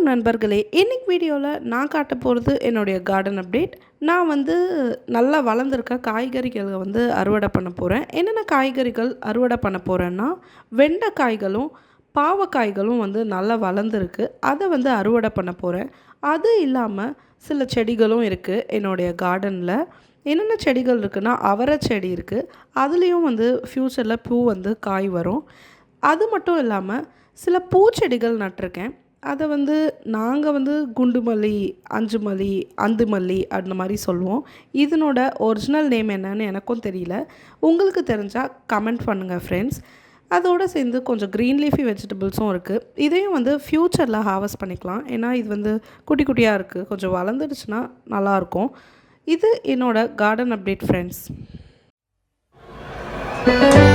நண்பர்களே, இன்னைக்கு வீடியோவில் நான் காட்ட போகிறது என்னுடைய கார்டன் அப்டேட். நான் நல்லா வளர்ந்துருக்க காய்கறிகளை அறுவடை பண்ண போகிறேன். என்னென்ன காய்கறிகள் அறுவடை பண்ண போகிறேன்னா, வெண்டைக்காய்களும் பாவக்காய்களும் நல்லா வளர்ந்துருக்கு. அதை அறுவடை பண்ண போகிறேன். அது இல்லாமல் சில செடிகளும் இருக்குது என்னுடைய கார்டனில். என்னென்ன செடிகள் இருக்குன்னா, அவரை செடி இருக்குது. அதுலேயும் ஃப்யூச்சரில் பூ காய் வரும். அது மட்டும் இல்லாமல் சில பூச்செடிகள் நட்டிருக்கேன். அதை நாங்கள் குண்டு மல்லி, அஞ்சு மல்லி, அந்து மல்லி அந்த மாதிரி சொல்லுவோம். இதனோட ஒரிஜினல் நேம் என்னன்னு எனக்கும் தெரியல. உங்களுக்கு தெரிஞ்சால் கமெண்ட் பண்ணுங்கள் ஃப்ரெண்ட்ஸ். அதோடு சேர்ந்து கொஞ்சம் க்ரீன் லீஃபி வெஜிடபிள்ஸும் இருக்குது. இதையும் ஃப்யூச்சரில் ஹார்வெஸ்ட் பண்ணிக்கலாம். ஏன்னா இது குட்டி குட்டியாக இருக்குது. கொஞ்சம் வளர்ந்துடுச்சுன்னா நல்லாயிருக்கும். இது என்னோடய கார்டன் அப்டேட் ஃப்ரெண்ட்ஸ்.